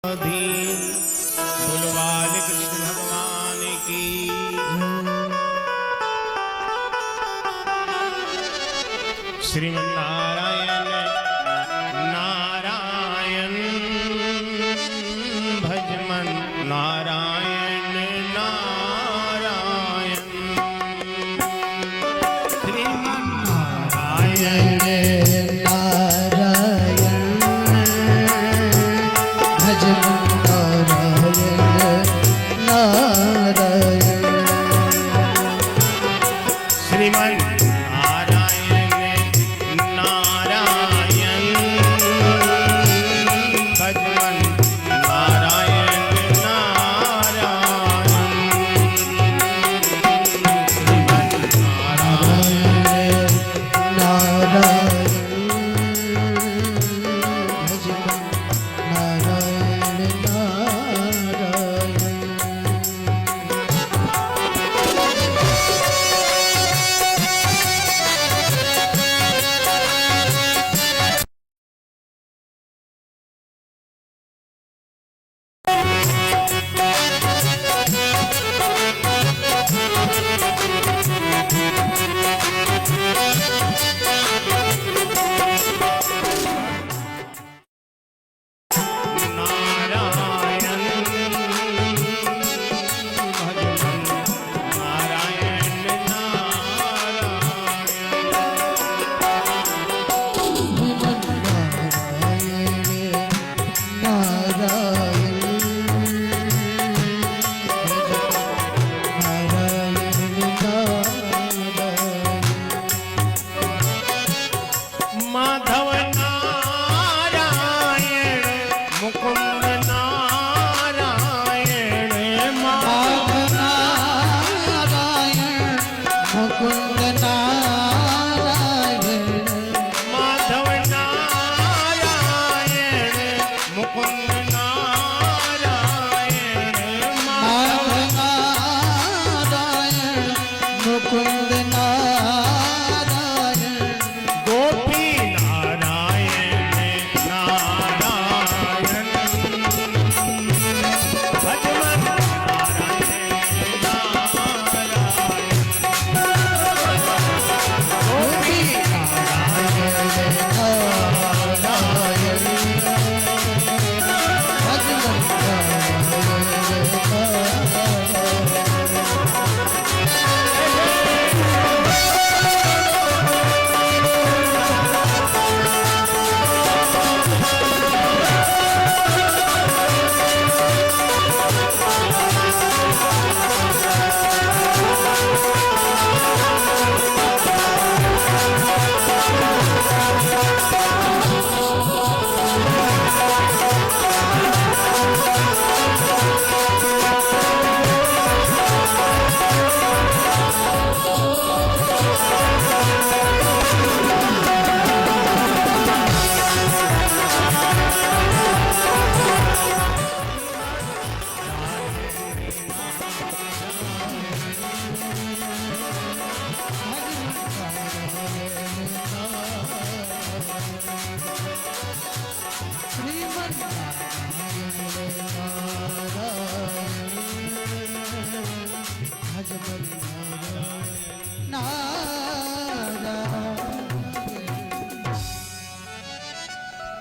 बोलो बाल कृष्ण भगवान की। श्रीमन्नारायण नारायण भजमन नारायण नारायण श्रीमन्नारायण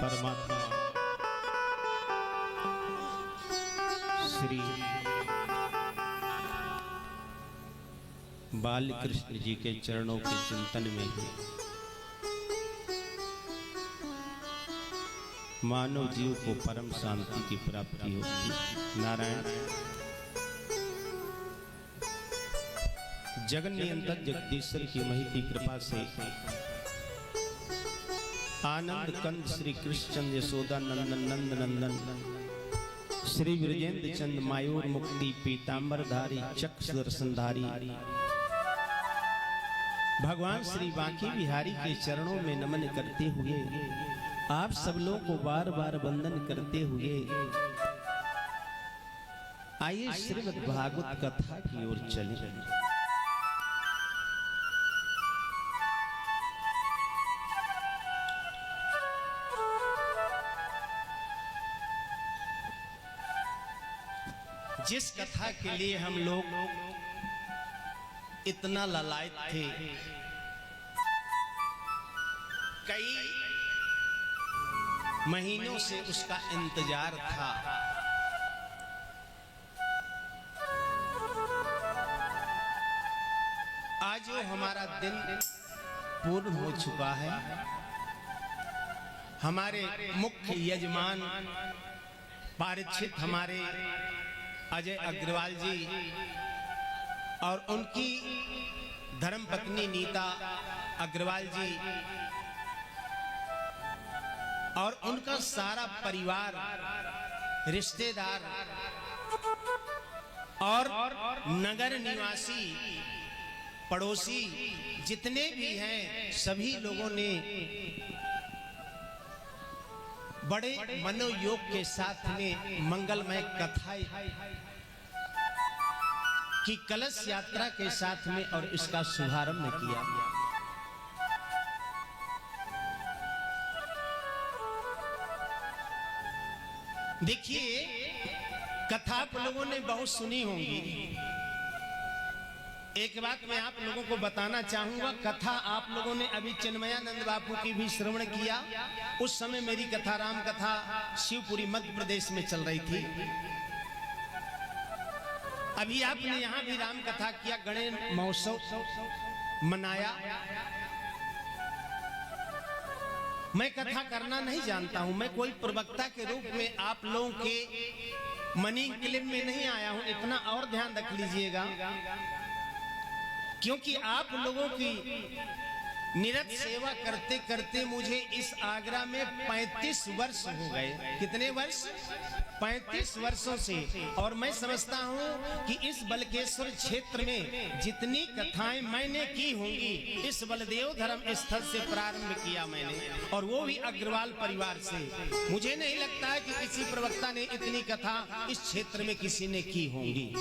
परमात्मा श्री बाल कृष्ण जी के चरणों के चिंतन में मानव जीव को परम शांति की प्राप्ति होती। नारायण जगन नियंत्रक जगदीश्वर की महिती कृपा से आनंद कंद श्री कृष्ण चंद्र यशोदा नंदन नंद नंदन श्री विरजेंद्र चंद मायूर मुक्ति पीतांबरधारी चक्र सुदर्शनधारी भगवान श्री बांकी बिहारी के चरणों में नमन करते हुए आप सब लोगों को बार बार वंदन करते हुए आइए श्रीमद् भागवत कथा की ओर चले। जिस कथा के लिए हम लोग इतना ललायत थे, कई महीनों से उसका इंतजार था, आज वो हमारा दिन पूर्ण हो चुका है। हमारे मुख्य यजमान पारिचित हमारे अजय अग्रवाल जी और उनकी धर्मपत्नी नीता अग्रवाल जी और उनका सारा परिवार, रिश्तेदार और नगर निवासी पड़ोसी जितने भी हैं, सभी लोगों ने बड़े मनोयोग के साथ में मंगलमय कथा की कलश यात्रा के साथ में और इसका शुभारंभ किया। देखिए, कथा आप लोगों ने बहुत सुनी होंगी। एक बात मैं आप लोगों को बताना चाहूंगा, कथा आप लोगों ने अभी चिन्मयानंद बापू की भी श्रवण किया। उस समय मेरी कथा, राम कथा, शिवपुरी मध्य प्रदेश में चल रही थी। अभी आपने यहाँ भी राम कथा किया, गणेश महोत्सव मनाया। मैं कथा करना नहीं जानता हूं, मैं कोई प्रवक्ता के रूप में आप लोगों के मनी क्लिप में नहीं आया हूं, इतना और ध्यान रख लीजिएगा, क्योंकि आप लोगों की निरत सेवा करते करते मुझे इस आगरा में 35 वर्ष हो गए। कितने वर्ष? 35 वर्षों से। और मैं समझता हूं कि इस बलकेश्वर क्षेत्र में जितनी कथाएं मैंने की होंगी, इस बलदेव धर्म स्थल से प्रारंभ किया मैंने, और वो भी अग्रवाल परिवार से। मुझे नहीं लगता है कि किसी प्रवक्ता ने इतनी कथा इस क्षेत्र में किसी ने की होंगी।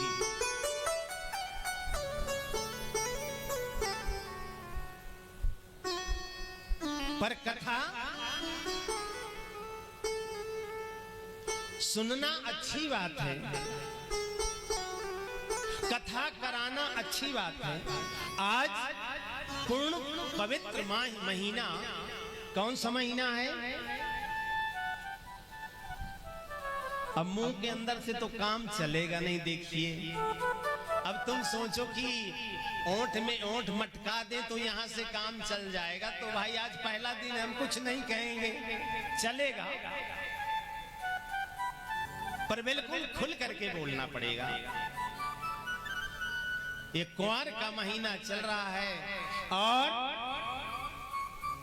पर कथा सुनना अच्छी बात है, कथा कराना अच्छी बात है। आज पूर्ण पवित्र महीना, कौन सा महीना है? अब मुंह के अंदर से तो काम चलेगा नहीं। देखिए, अब तुम सोचो कि ओंठ में ओंठ मटका दे तो यहां से काम चल जाएगा, तो भाई आज पहला दिन हम कुछ नहीं कहेंगे, चलेगा, पर बिल्कुल खुल करके बोलना पड़ेगा। ये कुंवर का महीना चल रहा है और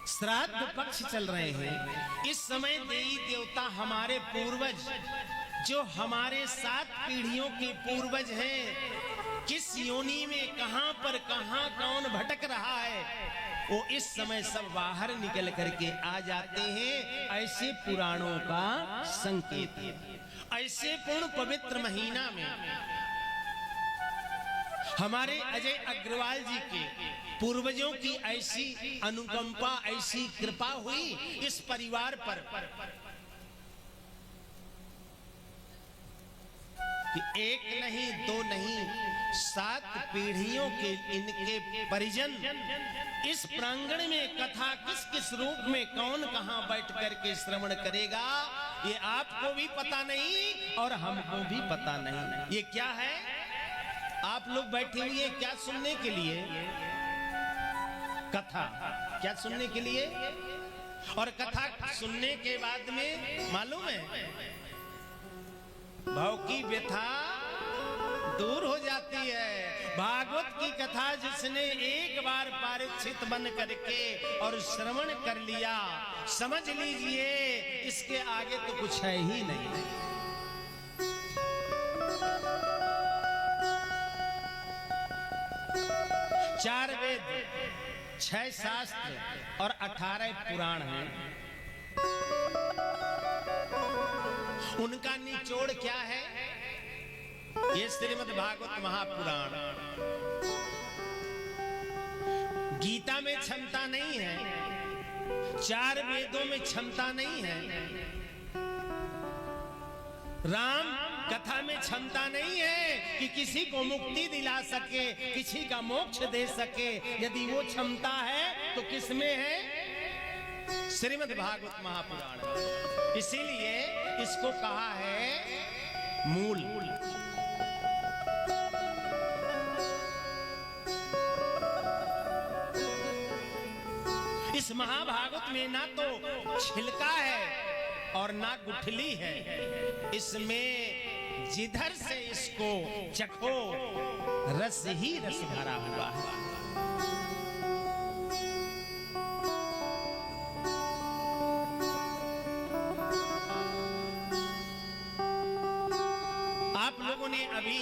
श्राद्ध पक्ष चल रहे हैं। इस समय देवी देवता, हमारे पूर्वज, जो हमारे 7 पीढ़ियों के पूर्वज हैं, किस योनि में कहां पर कहां कौन भटक रहा है, वो इस समय सब बाहर निकल करके आ जाते हैं। ऐसे पुराणों का संकेत है। ऐसे पूर्ण पवित्र महीना में हमारे अजय अग्रवाल जी के पूर्वजों की ऐसी अनुकंपा, ऐसी कृपा हुई इस परिवार पर कि एक नहीं, दो नहीं, 7 पीढ़ियों के इनके परिजन इस प्रांगण में कथा किस किस रूप में कौन कहां बैठ करके श्रवण करेगा, ये आपको भी पता नहीं और हमको भी पता नहीं। ये क्या है? आप लोग बैठे हुए क्या सुनने के लिए? कथा। क्या सुनने के लिए? और कथा सुनने के बाद में मालूम है, भाव की व्यथा दूर हो जाती है। भागवत की कथा जिसने एक बार पारिचित बन करके और श्रवण कर लिया, समझ लीजिए इसके आगे तो कुछ है ही नहीं। 4 वेद, 6 शास्त्र और 18 पुराण हैं। उनका निचोड़ क्या है? ये श्रीमद् भागवत महापुराण। गीता में क्षमता नहीं है, 4 वेदों में क्षमता नहीं है, राम कथा में क्षमता नहीं है कि किसी को मुक्ति दिला सके, किसी का मोक्ष दे सके। यदि वो क्षमता है तो किसमें है? श्रीमद् भागवत महापुराण। इसीलिए इसको कहा है मूल। इस महाभागवत में ना तो छिलका है और ना गुठली है, इसमें जिधर से इसको चखो रस ही रस भरा हुआ है। आप लोगों ने अभी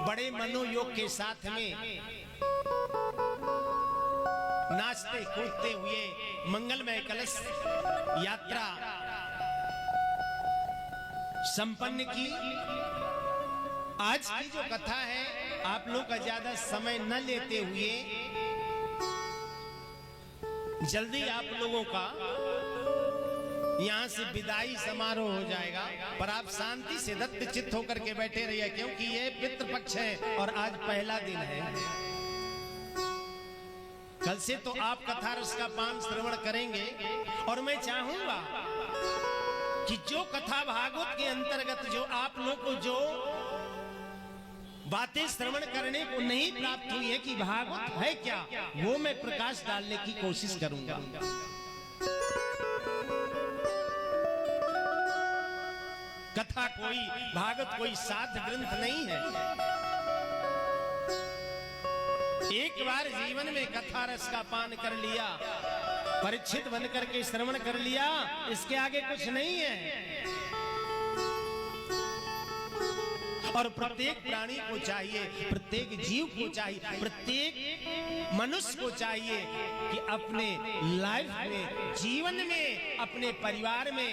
बड़े मनोयोग के साथ में नाचते कूदते हुए मंगलमय कलश यात्रा संपन्न की। आज की जो कथा है, आप लोग का ज्यादा समय न लेते हुए जल्दी आप लोगों का यहाँ से विदाई समारोह हो जाएगा, पर आप शांति से दत्त चित्त होकर के बैठे रहिए, क्योंकि ये पितृपक्ष है और आज पहला दिन है। कल से तो आप कथा रस का पान श्रवण करेंगे, और मैं चाहूंगा कि जो कथा भागवत के अंतर्गत जो आप लोग को जो बातें श्रवण करने को नहीं प्राप्त हुई है कि भागवत है क्या, वो मैं प्रकाश डालने की कोशिश करूंगा। कथा कोई भागवत कोई साध ग्रंथ नहीं है। एक बार जीवन में कथा रस का पान कर लिया, परीक्षित बन करके श्रवण कर लिया, इसके आगे कुछ नहीं है। और प्रत्येक प्राणी को चाहिए, प्रत्येक जीव को चाहिए, प्रत्येक मनुष्य को चाहिए कि अपने लाइफ में, जीवन में, अपने परिवार में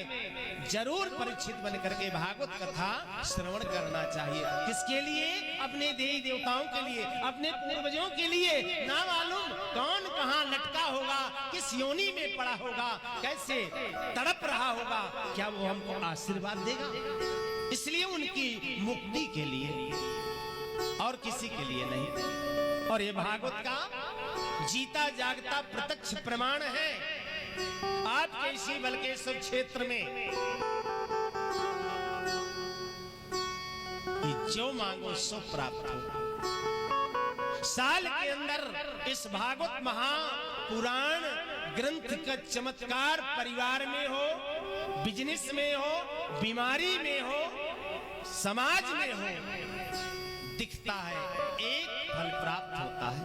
जरूर परीक्षित बन करके भागवत कथा श्रवण करना चाहिए। किसके लिए? अपने देवी देवताओं के लिए, अपने पूर्वजों के लिए। ना मालूम कौन कहां लटका होगा, किस योनि में पड़ा होगा, कैसे तड़प रहा होगा, क्या वो हमको आशीर्वाद देगा? इसलिए उनकी मुक्ति के लिए और किसी के लिए नहीं। और ये भागवत का जीता जागता प्रत्यक्ष प्रमाण है। आपके इसी बलकेश्वर क्षेत्र में कि जो मांगो सो प्राप्त हो। साल के अंदर इस भागवत महापुराण ग्रंथ का चमत्कार परिवार में हो, बिजनेस में हो, बीमारी में हो, समाज में हो, दिखता है, एक फल प्राप्त होता है।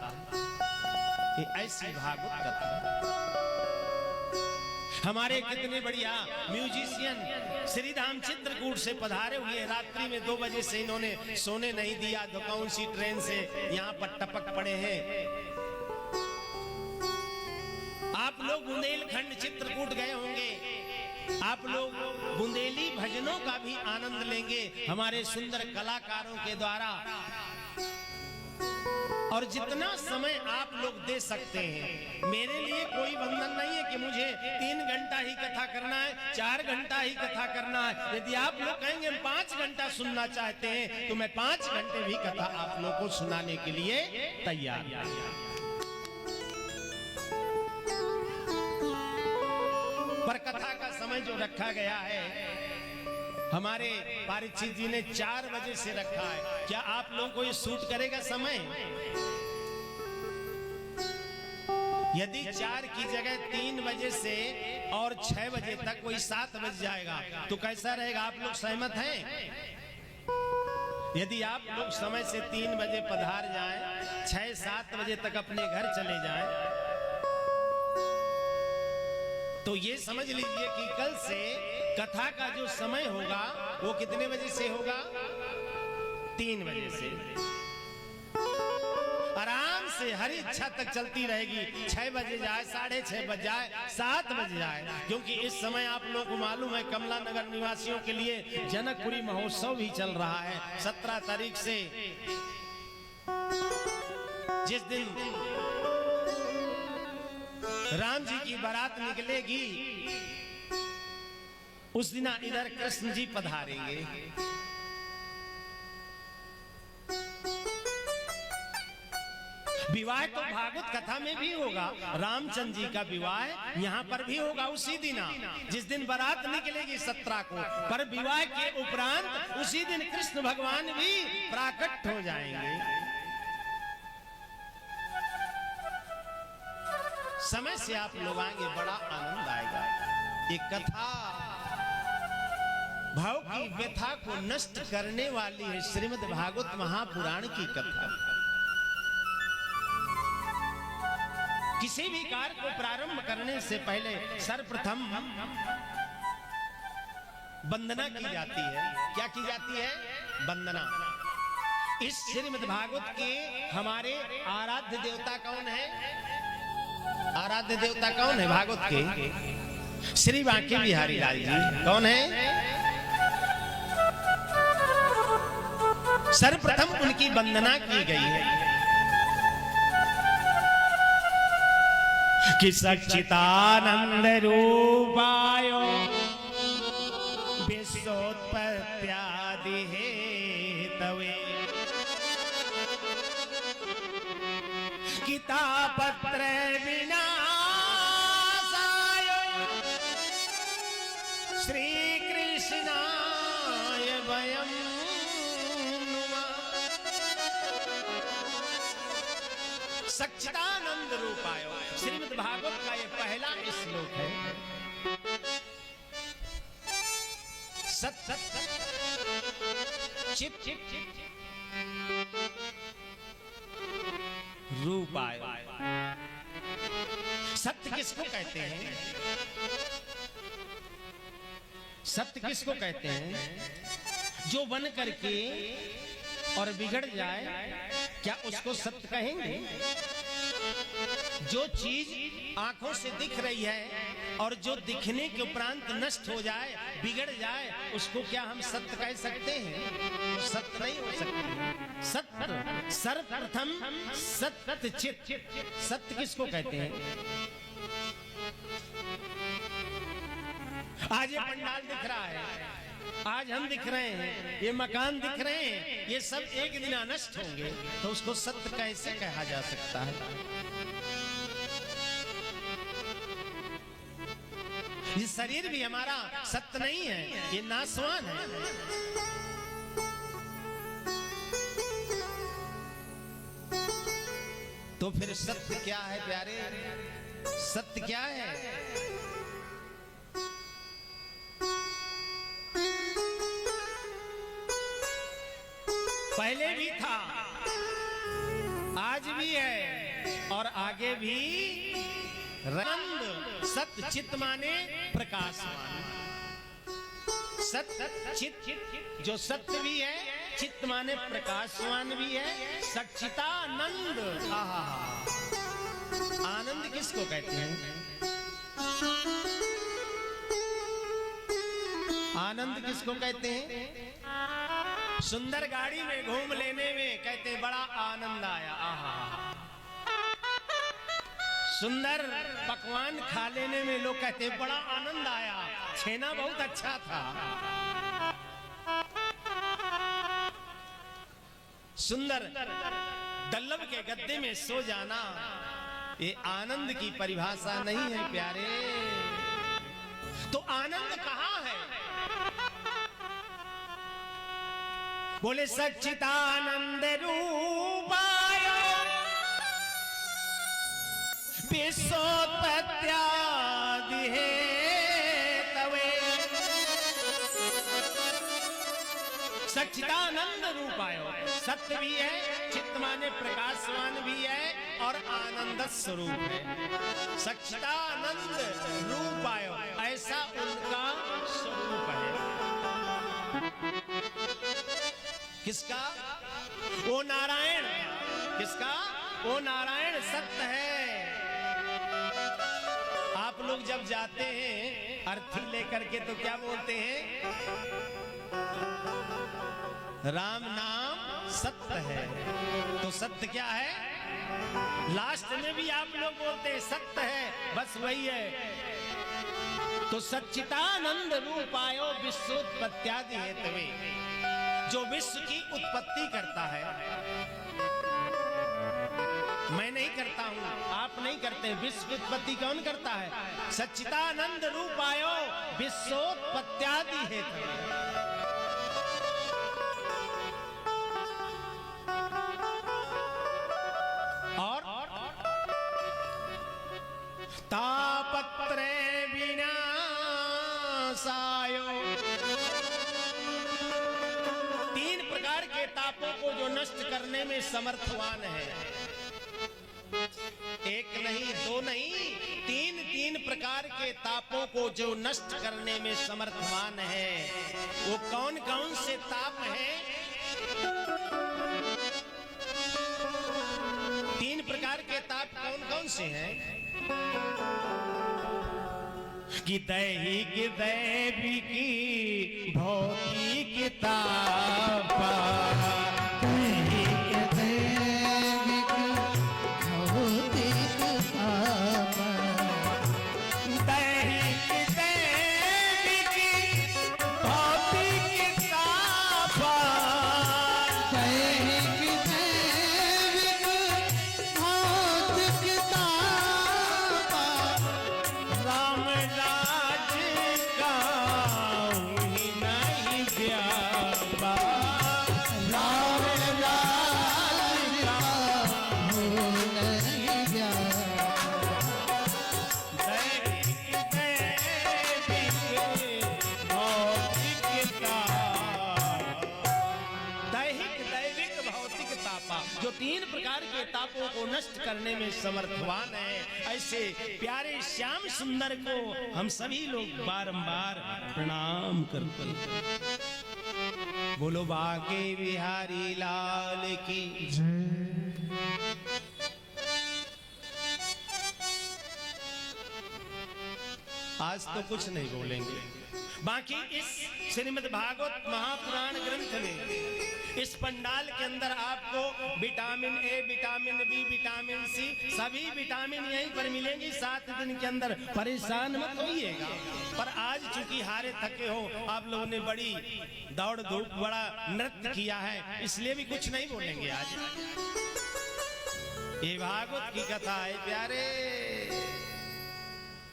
ये ऐसी भागवत कथा। हमारे कितने बढ़िया म्यूजिशियन श्रीधाम चित्रकूट से पधारे हुए, रात्रि में 2 बजे से इन्होंने सोने नहीं दिया, तो कौन सी ट्रेन से यहाँ पर टपक पड़े हैं। आप लोग बुंदेलखंड चित्रकूट गए होंगे, आप लोग बुंदेली भजनों का भी आनंद लेंगे हमारे सुंदर कलाकारों के द्वारा। और जितना समय आप लोग दे सकते हैं, मेरे लिए कोई बंधन नहीं है कि मुझे 3 घंटा ही कथा करना है, 4 घंटा ही कथा करना है। यदि आप लोग कहेंगे हम 5 घंटा सुनना चाहते हैं, तो मैं 5 घंटे भी कथा आप लोग को सुनाने के लिए तैयार। पर कथा का समय जो रखा गया है, हमारे परीक्षित जी ने 4 बजे से रखा है। क्या आप लोगों को ये सूट करेगा समय? यदि 4 की जगह 3 बजे से और 6 बजे तक वही 7 बज जाएगा, तो कैसा रहेगा? आप लोग सहमत हैं? यदि आप लोग समय से 3 बजे पधार जाएं, 6-7 बजे तक अपने घर चले जाएं, तो ये समझ लीजिए कि कल से कथा का जो समय होगा वो कितने बजे से होगा? 3 बजे से। आराम से हर इच्छा तक चलती रहेगी। 6 बजे जाए, 6:30 बज जाए, 7 बज जाए, क्योंकि इस समय आप लोगों को मालूम है कमला नगर निवासियों के लिए जनकपुरी महोत्सव भी चल रहा है। 17 तारीख से, जिस दिन राम जी की बारात निकलेगी, उस दिन इधर कृष्ण जी पधारेंगे। विवाह तो भागवत कथा में भी होगा, रामचंद्र जी का विवाह यहाँ पर भी होगा उसी दिन, जिस दिन बारात निकलेगी 17 को, पर विवाह के उपरांत उसी दिन कृष्ण भगवान भी प्राकट हो जाएंगे। समय से आप लोग आएंगे, बड़ा आनंद आएगा। ये कथा भाव की व्यथा को नष्ट करने वाली है, श्रीमद् भागवत महापुराण की कथा। किसी भी कार्य को प्रारंभ करने से पहले सर्वप्रथम वंदना की जाती है। क्या की जाती है? वंदना। इस श्रीमद् भागवत के हमारे आराध्य देवता कौन है? आराध्य देवता कौन है भागवत के? श्री बांके बिहारी लाल जी। कौन है? सर्वप्रथम उनकी वंदना की गई है कि सच्चिदानंद रूपाय विश्वोत्पत्त्यादि हेतवे गीतापत्र विनाशाय श्री कृष्णाय वयम् सच्चिदानंद रूपाय। श्रीमद् भागवत का ये पहला श्लोक है। सत सत चित चित रूपाय। सत्य किसको कहते हैं? सत्य किसको कहते हैं? जो बन करके और बिगड़ जाए, क्या उसको सत्य कहेंगे? जो चीज आंखों से दिख रही है और जो दिखने के उपरांत नष्ट हो जाए, बिगड़ जाए, उसको क्या हम सत्य कह सकते हैं? सत्य नहीं हो सकते। सत्य सर्वप्रथम सत्य चित। सत्य किसको कहते हैं? आज ये पंडाल दिख रहा है, आज हम दिख रहे हैं, ये मकान दिख रहे हैं, ये सब एक दिन नष्ट होंगे, तो उसको सत्य कैसे कहा जा सकता है? ये शरीर भी हमारा सत्य नहीं है, ये नाशवान है। तो फिर सत्य क्या है प्यारे? सत्य क्या है? पहले भी था, आज भी है और आगे भी। रंग सत्य चित माने प्रकाशमान। सत्य चित, जो सत्य भी है, चित्त माने प्रकाशमान भी है। सच्चिदानंद। आनंद किसको कहते हैं? आनंद किसको कहते हैं? सुंदर गाड़ी में घूम लेने में कहते हैं बड़ा आनंद आया। आहा। सुंदर पकवान खा लेने में लोग कहते हैं बड़ा आनंद आया, छेना बहुत अच्छा था। सुंदर डल्लव के गद्दे में सो जाना, ये आनंद की परिभाषा नहीं है प्यारे। तो आनंद कहाँ है? बोले सच्चिदानंद रूपाय विश्वोत्पत्त्यादि हेतवे। सच्चिदानंद रूपाय, सत्य भी है, चित्त माने प्रकाशवान भी है और आनंद स्वरूप है। सच्चिदानंद रूपाय, ऐसा उनका स्वरूप है। किसका? वो नारायण। किसका? वो नारायण सत्य है। आप लोग जब जाते हैं अर्थी लेकर के तो क्या बोलते हैं? राम नाम सत्य है। तो सत्य क्या है? लास्ट में भी आप लोग बोलते हैं सत्य है, बस वही है। तो सच्चिदानंद रूपायो विश्वोत्पत्त्यादि हेतवे, जो विश्व की उत्पत्ति करता है, मैं नहीं करता हूं, आप नहीं करते, विश्व उत्पत्ति कौन करता है? सच्चिदानंद रूपायो विश्वोत्पत्त्यादि हेतवे। और तापत्रे विनाशायो, तीन प्रकार के तापों को जो नष्ट करने में समर्थवान है, एक नहीं दो नहीं, तीन तीन प्रकार के तापों को जो नष्ट करने में समर्थवान है, वो कौन कौन से ताप हैं? तीन प्रकार के ताप कौन कौन से हैं? कि दैहिक दैविक भौतिक ताप, दैहिक दैविक भौतिक ताप, दैहिक दैविक भौतिक ताप, दैहिक दैविक भौतिक ताप, राम राज का ही नहीं व्यापा, राम राज का हो नहीं गया, दैहिक दैविक भौतिक ताप, दैहिक दैविक भौतिक तापा, जो तीन प्रकार के तापों को नष्ट करने में समर्थवान है, ऐसे प्यारे श्याम सुंदर को हम सभी लोग बारंबार प्रणाम करते हैं। बोलो बाके बिहारी लाल की। आज तो कुछ नहीं बोलेंगे, बाकी इस श्रीमद् भागवत महापुराण ग्रंथ में इस पंडाल के अंदर आपको vitamin A, vitamin B, vitamin C, सभी विटामिन यहीं पर मिलेंगी 7 दिन के अंदर, परेशान मत होइएगा। पर आज चूंकि हारे थके हो आप लोगों ने, बड़ी दौड़ धूप, बड़ा नृत्य किया है, इसलिए भी कुछ नहीं बोलेंगे आज। ये भागवत की कथा है प्यारे,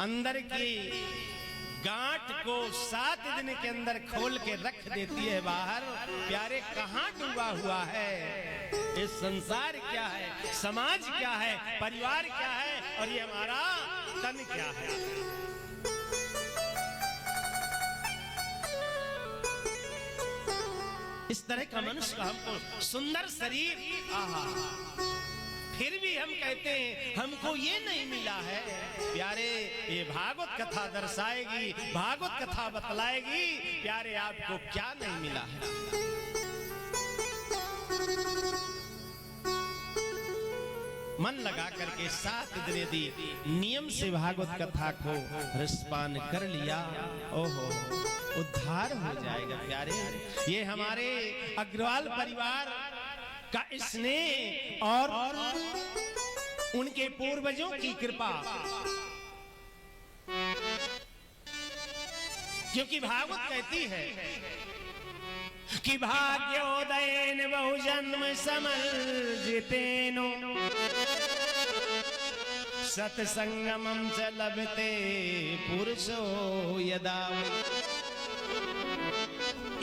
अंदर की गांठ को 7 दिन के अंदर खोल के रख देती है बाहर। प्यारे कहां डूबा हुआ है ये संसार, क्या है समाज, क्या है परिवार, क्या है और ये हमारा तन क्या है। इस तरह का मनुष्य का हमको सुंदर शरीर, आहा, फिर भी हम कहते हैं हमको ये नहीं मिला है। प्यारे ये भागवत कथा दर्शाएगी, भागवत कथा बतलाएगी प्यारे आपको क्या नहीं मिला है। मन लगा करके 7 दिन यदि नियम से भागवत कथा को रसपान कर लिया, ओहो, उद्धार हो जाएगा प्यारे। ये हमारे अग्रवाल परिवार का स्नेह और उनके पूर्वजों की कृपा, क्योंकि भागवत कहती है कि भाग्योदयन बहुजन्म समर्जितेनो सत्संगमं च लभते पुरुषो यदा।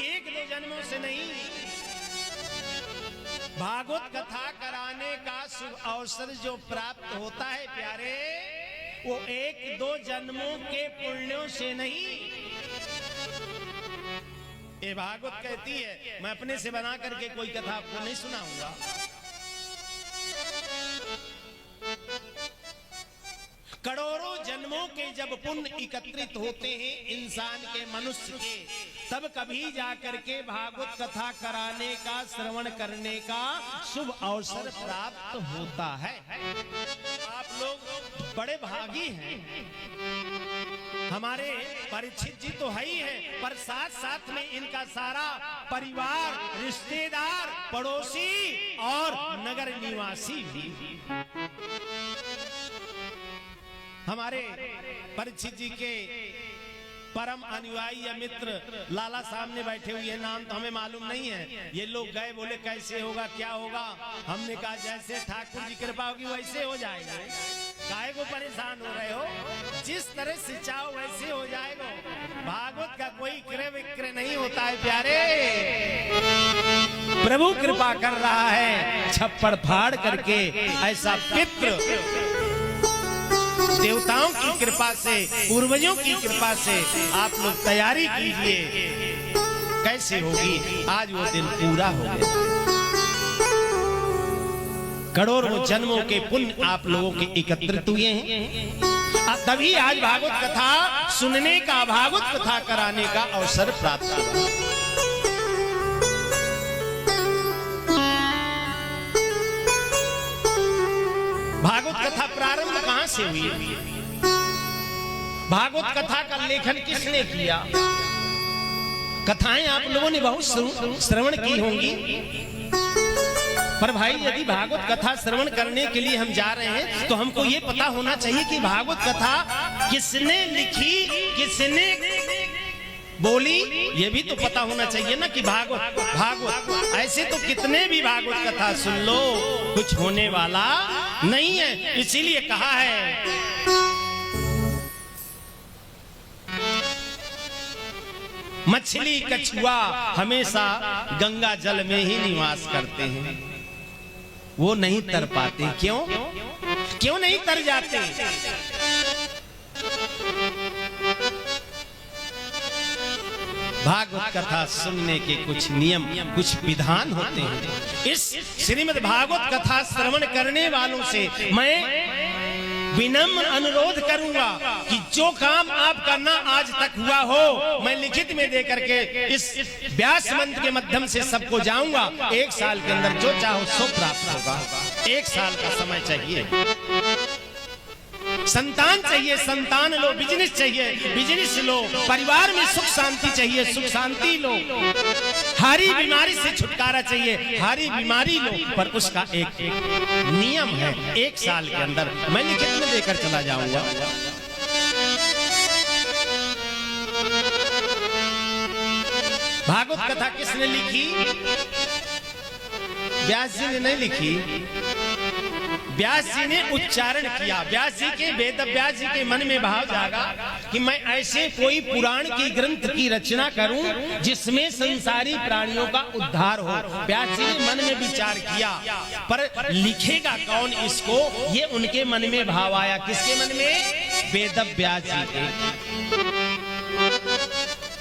एक दो जन्मों से नहीं, भागवत कथा कराने का शुभ अवसर जो प्राप्त होता है प्यारे, वो 1-2 जन्मों के पुण्यों से नहीं। ये भागवत कहती है, मैं अपने से बना करके कोई कथा आपको नहीं सुनाऊंगा। करोड़ों जन्मों के जब पुण्य एकत्रित होते हैं इंसान के, मनुष्य के, तब कभी जाकर के भागवत कथा कराने का, श्रवण करने का शुभ अवसर प्राप्त होता है। आप लोग बड़े भागी हैं, हमारे परीक्षित जी तो है ही हैं, पर साथ साथ में इनका सारा परिवार, रिश्तेदार, पड़ोसी और नगर निवासी भी। हमारे परीक्षित जी के परम अनुयायी या मित्र लाला सामने बैठे हुए हैं, नाम तो हमें मालूम नहीं है। ये लोग गए, बोले कैसे होगा, क्या होगा। हमने कहा जैसे ठाकुर जी कृपा होगी वैसे हो जाएगा। काहे को परेशान हो रहे हो, जिस तरह से चाहो वैसे हो जाएगा। भागवत का कोई क्रय विक्रय नहीं होता है प्यारे। प्रभु कृपा कर रहा है छप्पड़ फाड़ करके। ऐसा पितृ देवताओं की कृपा से, पूर्वजों की कृपा से आप लोग तैयारी कीजिए, कैसे होगी। आज वो दिन पूरा हो गया। करोड़ों जन्मों के पुण्य आप लोगों के एकत्रित हुए हैं, तभी आज भागवत कथा सुनने का, भागवत कथा कराने का अवसर प्राप्त हुआ। भागवत कथा प्रारंभ कहां से हुई? भागवत कथा का लेखन किसने किया? कथाएं आप लोगों ने बहुत श्रवण की होंगी, पर भाई यदि भागवत कथा श्रवण करने के लिए हम जा रहे हैं तो हमको ये पता होना चाहिए कि भागवत कथा किसने लिखी, किसने बोली, ये भी तो पता होना चाहिए ना कि भागवत ऐसे तो कितने भी भागवत कथा सुन लो, कुछ होने वाला नहीं है। इसीलिए कहा है मछली कछुआ हमेशा गंगा जल में ही निवास करते हैं, वो नहीं तर पाते। क्यों क्यों नहीं तर जाते? भागवत कथा सुनने के कुछ नियम, कुछ विधान होते हैं। इस श्रीमद् भागवत कथा श्रवण करने वालों से मैं विनम्र अनुरोध करूंगा कि जो काम आपका ना आज तक हुआ हो, मैं लिखित में दे करके इस व्यास मंत्र के माध्यम से सबको जाऊंगा। 1 साल के अंदर जो चाहो सो प्राप्त होगा। 1 साल का समय चाहिए। संतान चाहिए, संतान लो। बिजनेस चाहिए, बिजनेस लो। परिवार में सुख शांति चाहिए, सुख शांति लो। हारी बीमारी से छुटकारा चाहिए, हारी बीमारी लो। पर उसका एक नियम है, 1 साल के अंदर मैं लिखित में लेकर चला जाऊंगा। भागवत कथा किसने लिखी? व्यास जी ने नहीं लिखी, व्यास जी ने उच्चारण किया। व्यास जी के वेद व्यास जी के मन में भाव जागा कि मैं ऐसे कोई पुराण की ग्रंथ की रचना करूं जिसमें संसारी प्राणियों का उद्धार हो। व्यास जी ने मन में विचार किया, पर लिखेगा कौन इसको, ये उनके मन में भाव आया। किसके मन में? वेद व्यास जी के।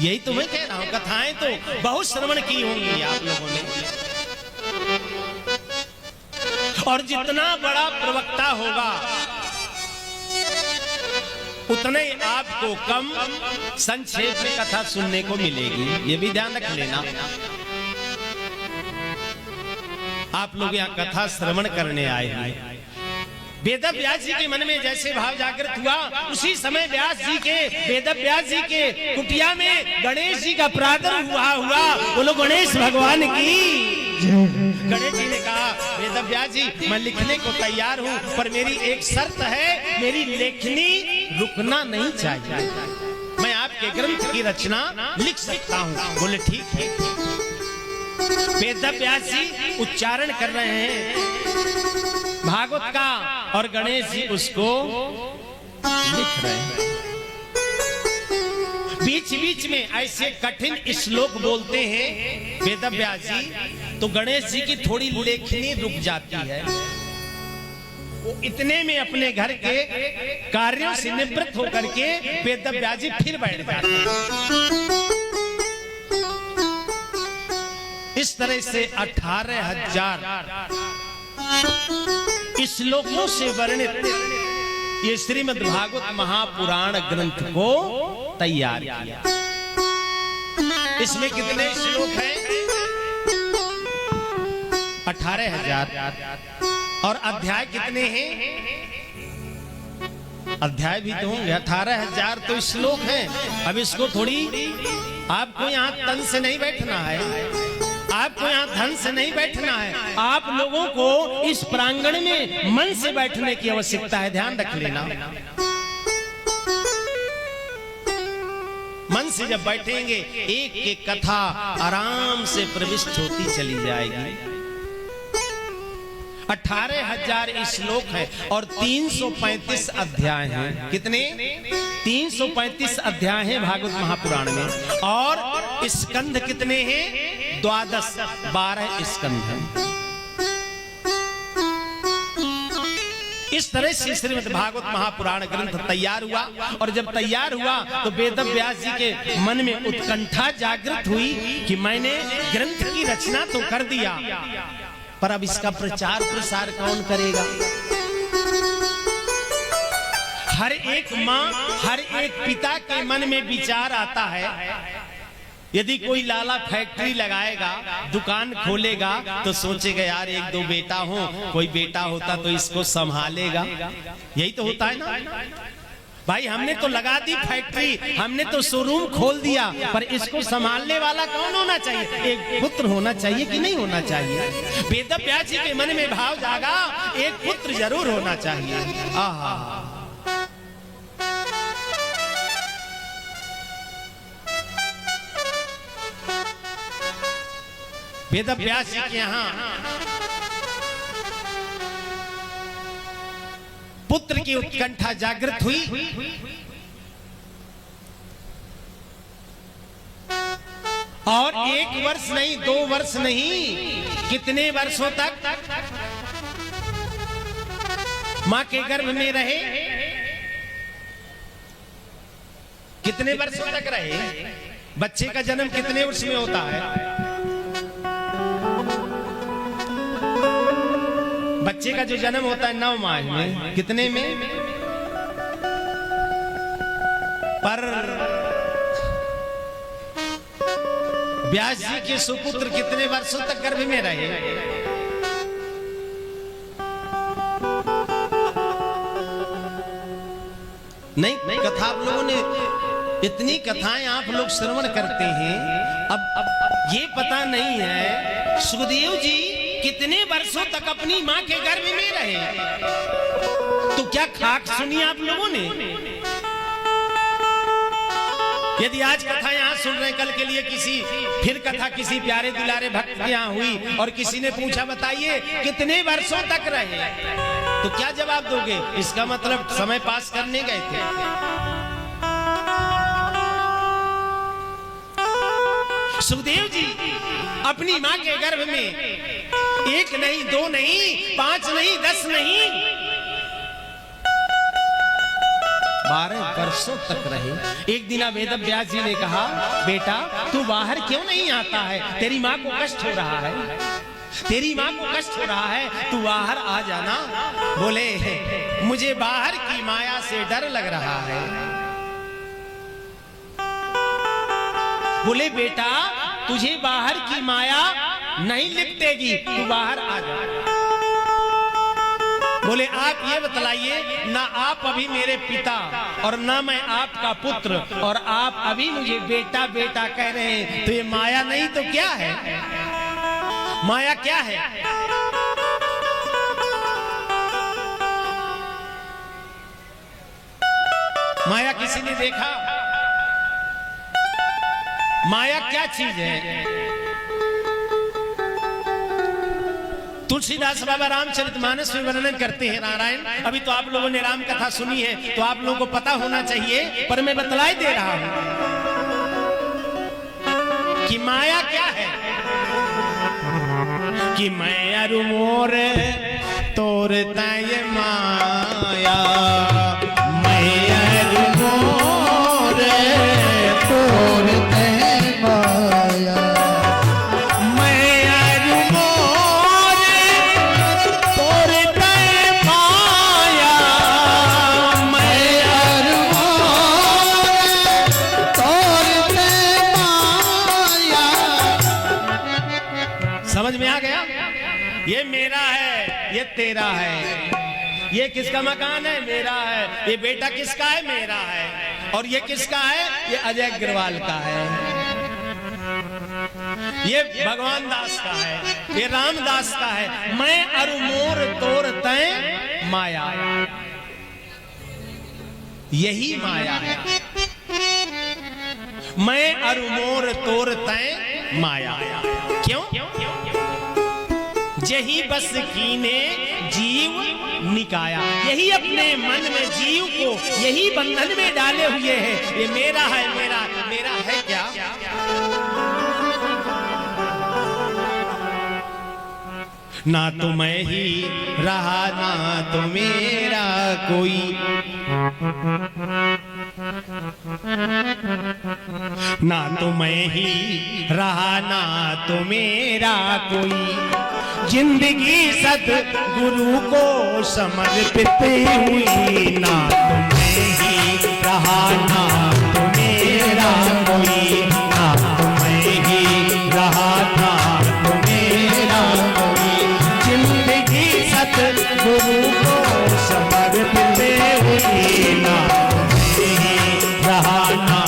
यही तो मैं कह रहा हूं, कथाएं तो बहुत श्रवण की होंगी आप लोगों ने, और जितना बड़ा प्रवक्ता होगा उतने आपको कम संक्षेप में कथा सुनने को मिलेगी। ये भी ध्यान रख लेना। आप लोग यहाँ कथा श्रवण करने आए हैं। वेद व्यास जी के मन में जैसे भाव जागृत हुआ, उसी समय व्यास जी के, वेद व्यास जी के कुटिया में गणेश जी का प्रादुर्भाव हुआ। बोलो गणेश भगवान की। गणेश जी ने कहा, वेद व्यास जी मैं लिखने को तैयार हूँ, पर मेरी एक शर्त है, मेरी लेखनी रुकना नहीं चाहिए। मैं आपके ग्रंथ की रचना लिख सकता हूँ। बोले ठीक है। वेद व्यास जी उच्चारण कर रहे हैं भागवत का, और गणेश जी उसको लिख रहे हैं। बीच बीच में ऐसे कठिन श्लोक बोलते हैं वेद व्यास जी, तो गणेश जी की थोड़ी लेखनी रुक जाती है। वो इतने में अपने घर के कार्यों से निवृत्त होकर के वेद व्यास जी फिर बैठ जाते हैं। इस तरह से 18,000 श्लोकों से वर्णित ये श्रीमद् भागवत महापुराण ग्रंथ को तैयार किया। इसमें कितने श्लोक हैं? 18,000। और अध्याय कितने हैं? अध्याय भी तो होंगे। 18,000 तो श्लोक हैं। अब इसको थोड़ी आपको यहाँ तन से नहीं बैठना है, आपको यहाँ धन से नहीं बैठना है, आप लोगों को इस प्रांगण में मन से बैठने की आवश्यकता है। ध्यान रख लेना। से जब बैठेंगे एक एक कथा आराम से प्रविष्ट होती चली जाएगी। 18,000 श्लोक है और 335 अध्याय हैं। कितने? 335 अध्याय हैं भागवत महापुराण में। और स्कंध कितने हैं? 12 स्कंध हैं। इस तरह से श्रीमद् भागवत महापुराण ग्रंथ तैयार हुआ। और जब तैयार हुआ तो वेद व्यास जी के मन में उत्कंठा जागृत हुई कि मैंने ग्रंथ की रचना तो कर दिया, पर अब इसका प्रचार प्रसार कौन करेगा? हर एक माँ, हर एक पिता के मन में विचार आता है, यदि कोई लाला फैक्ट्री लगाएगा, दुकान खोलेगा, तो सोचेगा यार एक दो बेटा हो, कोई बेटा होता तो इसको संभालेगा। यही तो होता है ना भाई। हमने तो लगा दी फैक्ट्री, हमने तो शोरूम खोल दिया, पर इसको संभालने वाला कौन होना चाहिए? एक पुत्र होना चाहिए कि नहीं होना चाहिए? वेद व्यास जी के मन में भाव जागा, एक पुत्र जरूर होना चाहिए। आहा, वेद व्यास जी के यहाँ पुत्र की उत्कंठा जागृत हुई। और 1 वर्ष नहीं, 2 वर्ष नहीं, कितने वर्षों तक मां के गर्भ में रहे? कितने वर्षों तक रहे? बच्चे का जन्म कितने वर्ष में होता है? बच्चे का जो जन्म होता है 9 माह में। कितने में? पर व्यास जी के सुपुत्र कितने वर्षों तक गर्भ में रहे? नहीं, कथा आप लोगों ने, इतनी कथाएं आप लोग श्रवण करते हैं, अब ये पता नहीं है सुखदेव जी कितने वर्षों तक अपनी मां के गर्भ में रहे। तो क्या खाक सुनी आप लोगों ने? यदि आज कथा यहाँ सुन रहे, कल के लिए फिर कथा किसी प्यारे दुलारे भक्त के यहाँ हुई और किसी ने पूछा बताइए कितने वर्षों तक रहे, तो क्या जवाब दोगे? इसका मतलब समय पास करने गए थे। सुखदेव जी अपनी मां के गर्भ में 1 नहीं, 2 नहीं, 5 नहीं, 10 नहीं, 12 वर्षों तक रहे। एक दिन वेद व्यास जी ने कहा, बेटा तू बाहर क्यों नहीं आता है? तेरी मां को कष्ट हो रहा है, तेरी मां को कष्ट हो रहा है, तू बाहर आ जाना। बोले मुझे बाहर की माया से डर लग रहा है। बोले बेटा तुझे बाहर की माया नहीं लिपटेगी, तू बाहर आ जा। बोले आप ये बतलाइए, ना आप अभी मेरे पिता और ना मैं आपका पुत्र, और आप अभी मुझे बेटा बेटा कह रहे हैं, तो ये माया नहीं तो क्या है? माया क्या है? माया किसी ने देखा? माया क्या चीज है? तुलसीदास बाबा रामचरितमानस में वर्णन करते हैं नारायण। अभी तो आप लोगों ने राम कथा सुनी है तो आप लोगों को पता होना चाहिए, पर मैं बतलाई दे रहा हूं कि माया क्या है। कि मैं अरु मोर तोरता ये माया, मैं अरु मोर तोरते माया, समझ में आ गया? ये मेरा है, ये तेरा है। ये किसका मकान है? मेरा है। ये बेटा किसका है? मेरा है। और ये किसका है? ये अजय अग्रवाल का है। ये भगवान दास का है, ये रामदास का है। मैं अरु मोर तोर तय माया, यही माया है। मैं अरु मोर तोर तय माया। क्यों? यही बस कीने जीव निकाया, यही अपने मन में जीव को यही बंधन में डाले हुए है, ये मेरा है, मेरा मेरा है क्या? ना तो मैं ही रहा ना तो मेरा कोई, ना तो मैं ही रहा ना तो मेरा कोई, जिंदगी सद्गुरु को समर्पित हुई, ना तो मैं ही रहा ना तो मेरा कोई, ना तो मैं ही रहा ना तो मेरा कोई, जिंदगी सद्गुरु को समर्पित हुई, ना तो मैं ही रहा ना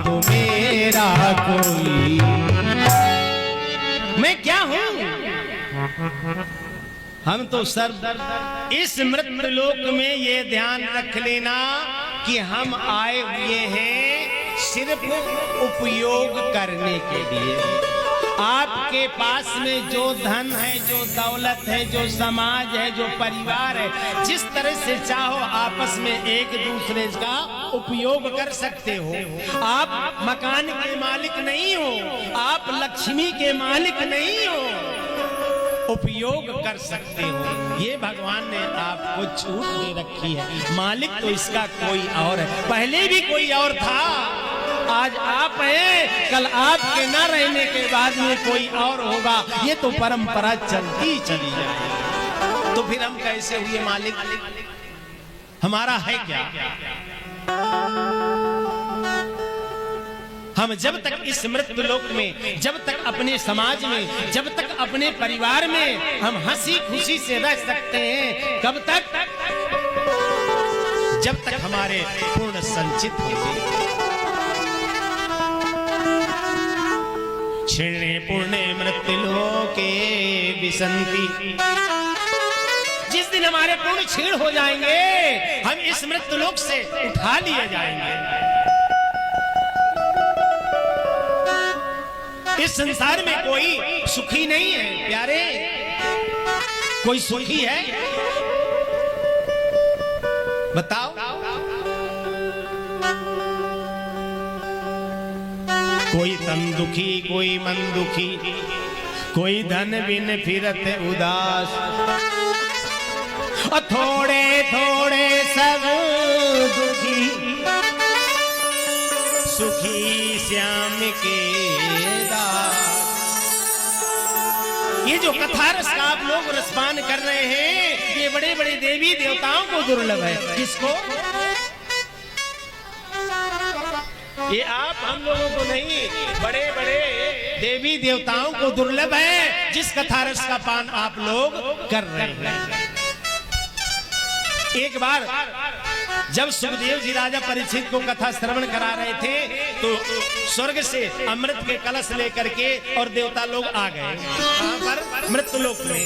तो मेरा कोई। मैं क्या हूं? हम तो सर्व इस मृत्यु लोक में ये ध्यान रख लेना कि हम आए हुए हैं सिर्फ उपयोग करने के लिए। आपके पास में जो धन है, जो दौलत है, जो समाज है, जो परिवार है, जिस तरह से चाहो आपस में एक दूसरे का उपयोग कर सकते हो। आप मकान के मालिक नहीं हो, आप लक्ष्मी के मालिक नहीं हो, उपयोग कर सकते हो। ये भगवान ने आपको छूट दे रखी है। मालिक तो इसका कोई और है, पहले भी कोई और था, आज आप हैं, कल आपके न रहने के बाद में कोई और होगा। ये तो परंपरा चलती चली जाएगी। तो फिर हम कैसे हुए मालिक? हमारा है क्या? हम जब तक इस मृत्यु लोक में, जब तक अपने समाज में, जब तक अपने परिवार में हम हंसी खुशी से रह सकते हैं, कब तक? जब तक हमारे पूर्ण संचित होंगे। क्षीणे पुण्य मृत्यु लोके विसंति, जिस दिन हमारे पुण्य क्षीण हो जाएंगे, हम इस मृत्यु लोक से उठा लिए जाएंगे। इस संसार में कोई सुखी नहीं है प्यारे, कोई सुखी है? बताओ। कोई तन दुखी, कोई मन दुखी, कोई धन बिन फिरत उदास, और थोड़े थोड़े सब दुखी, सुखी श्याम के दास। ये जो कथा रस का आप लोग रसपान कर रहे हैं, ये बड़े बड़े देवी देवताओं को दुर्लभ है। किसको? ये आप हम लोगों को नहीं, बड़े बड़े देवी देवताओं को दुर्लभ है जिस कथा रस का पान आप लोग कर रहे हैं। एक बार जब सुखदेव जी राजा परीक्षित को कथा श्रवण करा रहे थे, तो स्वर्ग से अमृत के कलश लेकर के और देवता लोग आ गए। कहां पर? मृत्यु लोक में।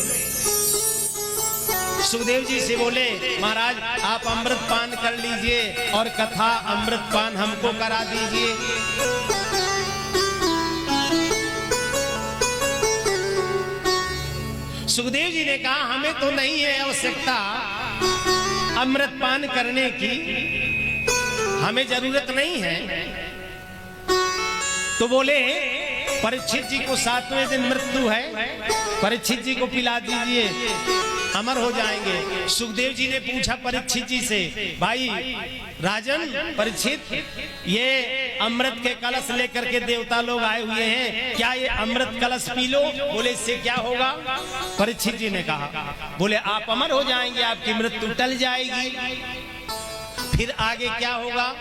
सुखदेव जी से बोले, महाराज आप अमृत पान कर लीजिए और कथा अमृत पान हमको करा दीजिए। सुखदेव जी ने कहा, हमें तो नहीं है आवश्यकता अमृत पान करने की, हमें जरूरत नहीं है। तो बोले, परीक्षित जी को 7वें दिन मृत्यु है, परीक्षित जी को पिला दीजिए, अमर हो जाएंगे। सुखदेव जी ने पूछा परीक्षित जी से, भाई राजन परीक्षित, ये अमृत के कलश लेकर के देवता लोग आए हुए हैं, क्या ये अमृत कलश पी लो। बोले इससे क्या होगा। परीक्षित जी ने कहा, बोले आप अमर हो जाएंगे, आपकी मृत्यु टल जाएगी। फिर आगे क्या होगा।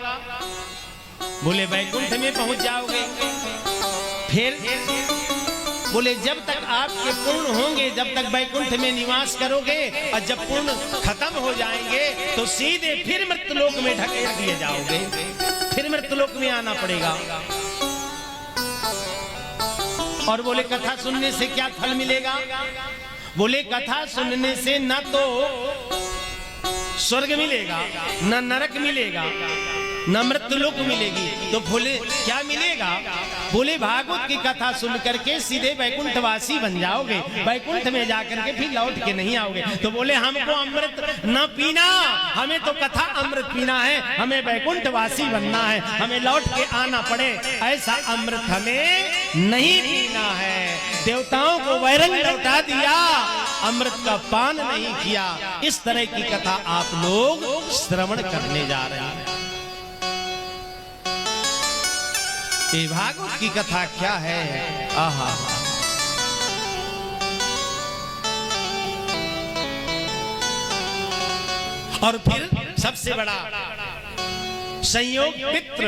बोले वैकुंठ में पहुंच जाओगे। फिर बोले जब तक आपके पूर्ण होंगे, जब तक वैकुंठ में निवास करोगे, और जब पूर्ण खत्म हो जाएंगे तो सीधे फिर मृत्युलोक में ढकेल दिए जाओगे, फिर मृत्युलोक में आना पड़ेगा। और बोले कथा सुनने से क्या फल मिलेगा। बोले कथा सुनने से न तो स्वर्ग मिलेगा, न नरक मिलेगा, न मृत्युलोक मिलेगी। तो बोले क्या मिलेगा। बोले भागवत की कथा सुन करके सीधे वैकुंठवासी बन जाओगे, वैकुंठ में जाकर के फिर लौट के नहीं आओगे। तो बोले हमको अमृत न पीना, हमें तो कथा अमृत पीना है, हमें वैकुंठवासी बनना है, हमें लौट के आना पड़े ऐसा अमृत हमें नहीं पीना है। देवताओं को वैरंग लौटा दिया, अमृत का पान नहीं किया। इस तरह की कथा आप लोग श्रवण करने जा रहे हैं। ये भागवत की कथा क्या है। आहा, और फिर सबसे बड़ा संयोग, पितृ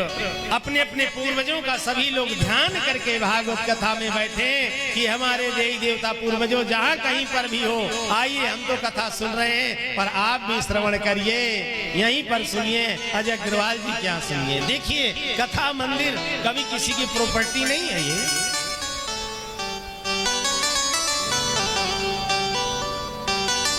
अपने अपने पूर्वजों का सभी लोग ध्यान करके भागवत कथा में बैठे कि हमारे देवी देवता पूर्वजों जहां कहीं पर भी हो, आइए हम तो कथा सुन रहे हैं, पर आप भी श्रवण करिए, यहीं पर सुनिए। अजय अग्रवाल जी क्या सुनिए। देखिए कथा मंदिर कभी किसी की प्रॉपर्टी नहीं है। ये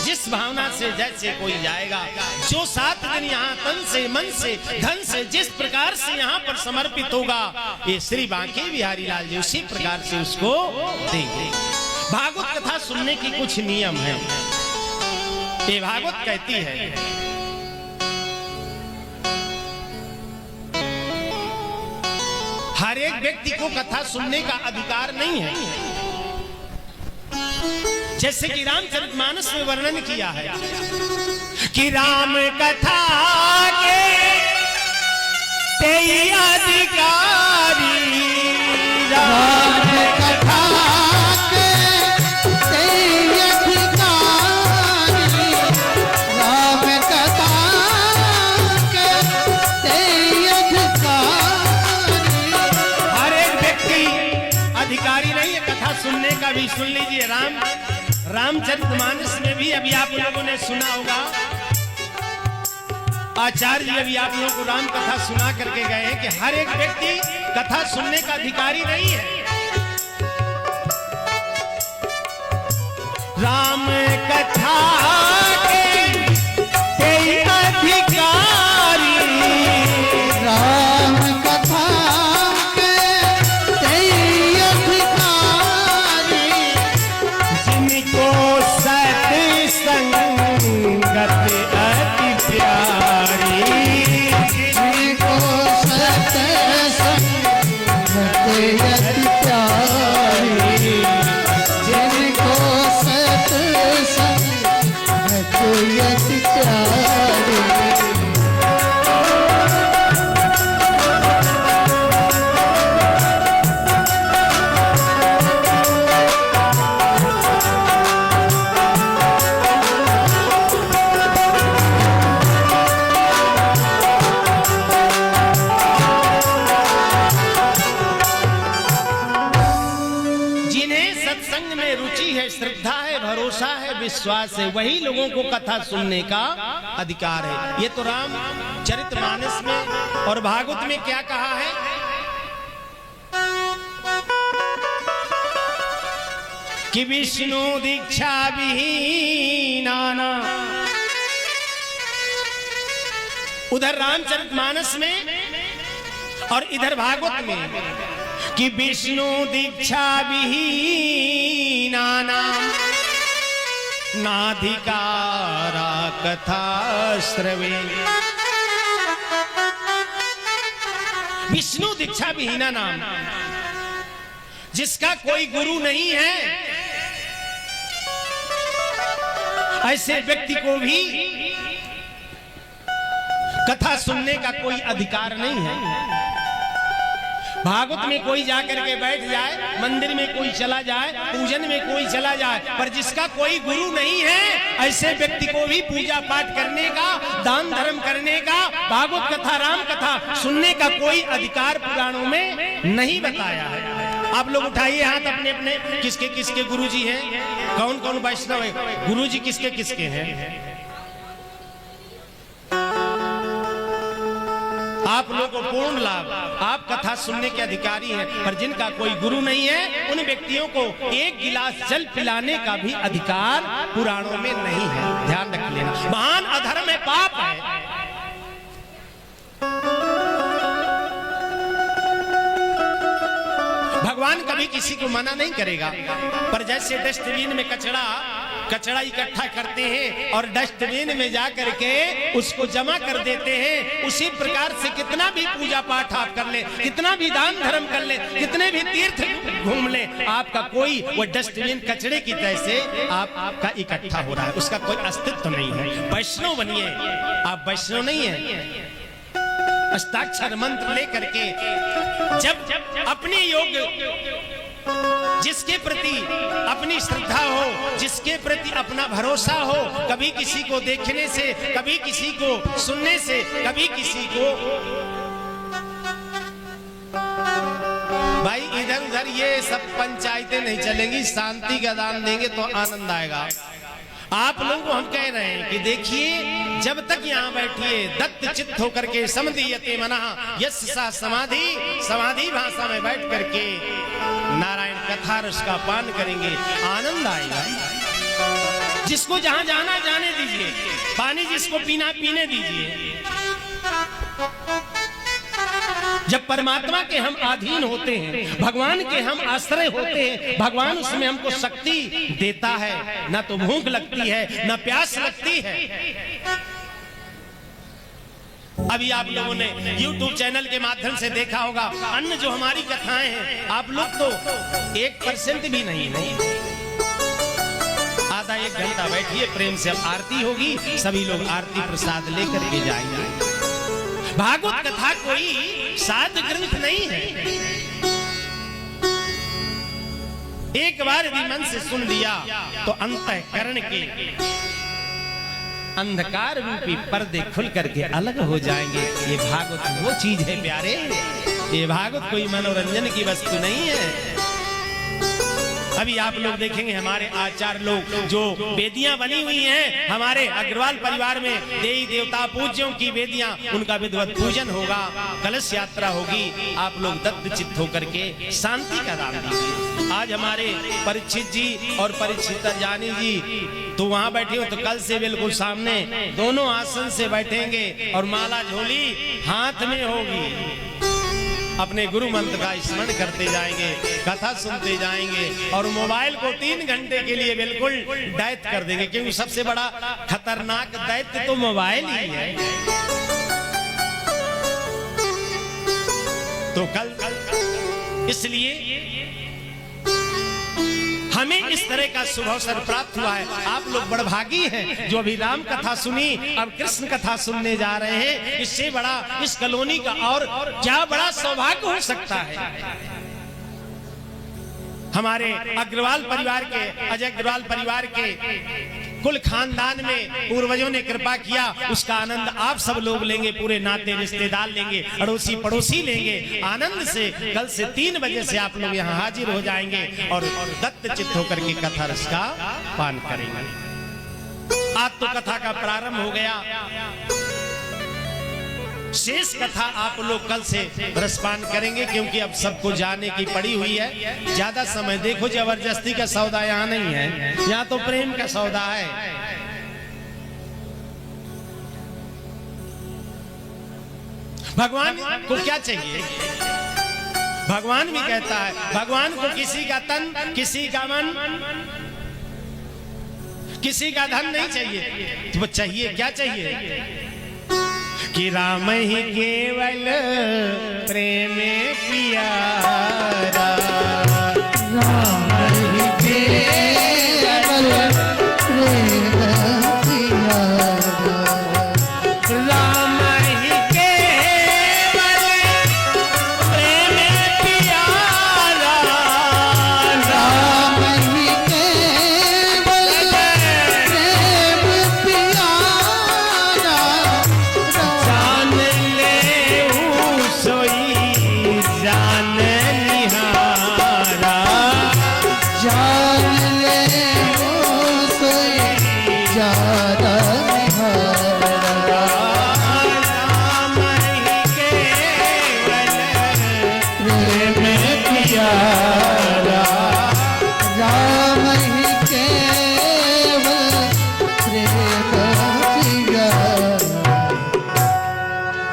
जिस भावना से जैसे कोई जाएगा, जो 7 दिन यहाँ तन से मन से धन से जिस प्रकार से यहाँ पर समर्पित होगा, ये श्री बांके बिहारी लाल जी उसी प्रकार से उसको देंगे। भागवत कथा सुनने की कुछ नियम है। ये भागवत कहती है हर एक व्यक्ति को कथा सुनने का अधिकार नहीं है। जैसे कि रामचरितमानस में वर्णन किया है कि राम कथा के तेई अधिकारी, राम कथा के तेई अधिकारी, राम कथा के तेई अधिकारी। हर एक व्यक्ति अधिकारी नहीं है कथा सुनने का। भी सुन लीजिए, रामचरितमानस में भी अभी आप लोगों ने सुना होगा, आचार्य जी अभी आप लोगों को राम कथा सुना करके गए हैं कि हर एक व्यक्ति कथा सुनने का अधिकारी नहीं है। राम कथा के तेई अधिकारी, राम कथा के तेई अधिकारी, जिनको सत्संग अति प्यारी, जिनको सत्संग अति प्यारी, जिनको सत्संग अति प्यारी। श्रद्धा है, भरोसा है, विश्वास है, वही लोगों को कथा सुनने का अधिकार है। ये तो रामचरितमानस में और भागवत में क्या कहा है कि विष्णु दीक्षा विहीनाना, उधर रामचरितमानस में और इधर भागवत में कि विष्णु दीक्षा विहीनाना नाधिकारा कथा श्रवे। विष्णु दीक्षा विहीना नाम, जिसका कोई गुरु नहीं है, ऐसे व्यक्ति को भी कथा सुनने का कोई अधिकार नहीं है। भागवत में कोई जाकर के बैठ जाए, मंदिर में कोई चला जाए, पूजन में कोई चला जाए, पर जिसका कोई गुरु नहीं है ऐसे व्यक्ति को भी पूजा पाठ करने का, दान धर्म करने का, भागवत कथा, राम कथा सुनने का कोई अधिकार पुराणों में नहीं बताया है। आप लोग उठाइए हाथ अपने अपने, किसके किसके गुरुजी हैं, कौन कौन वैष्णव है, गुरुजी किसके किसके हैं। आप लोगों को पूर्ण लाभ, आप कथा सुनने के अधिकारी हैं, पर जिनका कोई गुरु नहीं है उन व्यक्तियों को एक गिलास जल पिलाने का भी अधिकार पुराणों में नहीं है। ध्यान रख लेना, महान अधर्म है, पाप है। भगवान कभी किसी को मना नहीं करेगा, पर जैसे डस्टबिन में कचरा इकट्ठा करते हैं और डस्टबिन में जा करके उसको जमा कर देते हैं, उसी प्रकार से कितना भी पूजा पाठ आप कर ले, कितना भी दान धर्म कर ले, कितने भी तीर्थ घूम ले, आपका कोई वो डस्टबिन कचरे की तरह से आपका इकट्ठा हो रहा है, उसका कोई अस्तित्व नहीं है। वैष्णव बनिए, आप वैष्णव नहीं है। अष्टाक्षर मंत्र लेकर के जब अपने योग, जिसके प्रति अपनी श्रद्धा हो, जिसके प्रति अपना भरोसा हो, कभी किसी को देखने से, कभी किसी को सुनने से, कभी किसी को, भाई इधर उधर ये सब पंचायतें नहीं चलेंगी, शांति का दान देंगे तो आनंद आएगा। आप लोगों को हम कह रहे हैं कि देखिए, जब तक यहाँ बैठिए दत्त चित्त होकर के समदीयते मनः यस्सा समाधि भाषा में बैठ करके नारायण कथा रस का पान करेंगे, आनंद आएगा। जिसको जहां जाना जाने दीजिए, पानी जिसको पीना पीने दीजिए। जब परमात्मा के हम अधीन होते हैं, भगवान के हम आश्रय होते हैं, भगवान उसमें हमको शक्ति देता है, ना तो भूख लगती है, ना प्यास लगती है। अभी आप लोगों ने YouTube चैनल के माध्यम से देखा होगा, अन्य जो हमारी कथाएं हैं, आप लोग तो 1% भी नहीं। आधा एक घंटा बैठिए, प्रेम से अब आरती होगी, सभी लोग आरती प्रसाद लेकर के जाएंगे। भागवत कथा कोई साध ग्रंथ नहीं है। एक बार यदि मन से सुन लिया तो अंतःकरण के अंधकार रूपी पर्दे खुल करके अलग हो जाएंगे। ये भागवत वो चीज है प्यारे, ये भागवत कोई मनोरंजन की वस्तु नहीं है। अभी आप लोग देखेंगे हमारे आचार्य लोग, जो वेदियां बनी हुई हैं हमारे अग्रवाल परिवार में, देवी देवता पूज्यों की वेदियां, उनका विधिवत पूजन होगा, कलश यात्रा होगी। आप लोग दत्त चित्त होकर के शांति का दान दीजिए। आज हमारे परीक्षित जी और परीक्षित जानी जी तो वहां बैठे हो, तो कल से बिल्कुल सामने दोनों आसन से बैठेंगे और माला झोली हाथ में होगी। अपने गुरु मंत्र का स्मरण करते जाएंगे, कथा सुनते जाएंगे और मोबाइल को 3 घंटे के लिए बिल्कुल दैत कर देंगे, क्योंकि सबसे बड़ा खतरनाक दैत्य तो मोबाइल ही है। तो कल इसलिए हमें इस तरह का शुभ अवसर प्राप्त हुआ है। आप लोग बड़भागी हैं जो अभी राम कथा सुनी, अब कृष्ण कथा सुनने जा रहे हैं। इससे बड़ा इस कॉलोनी का और क्या बड़ा सौभाग्य हो सकता है। हमारे अग्रवाल परिवार के, अजय अग्रवाल परिवार के कुल खानदान में पूर्वजों ने कृपा किया, उसका आनंद आप सब लोग लेंगे, पूरे नाते रिश्तेदार लेंगे, अड़ोसी पड़ोसी लेंगे आनंद से। कल से 3 बजे से आप लोग यहाँ हाजिर हो जाएंगे और दत्त चित्त होकर के कथा रस का पान करेंगे। आज तो कथा का प्रारंभ हो गया, शेष कथा आप लोग कल से रसपान करेंगे, क्योंकि अब सबको जाने की पड़ी हुई है। ज्यादा समय देखो, जबरदस्ती का सौदा यहाँ नहीं है, यहाँ तो प्रेम का सौदा है। भगवान को क्या चाहिए? भगवान भी कहता है, भगवान को किसी का तन, किसी का मन, किसी का धन नहीं चाहिए। तो चाहिए क्या? चाहिए कि राम ही केवल प्रेम प्यारा, राम ही केवल प्रेम प्यारा, राम ही केवल प्रेम प्रेम किया राम ही केवल प्रेम किया।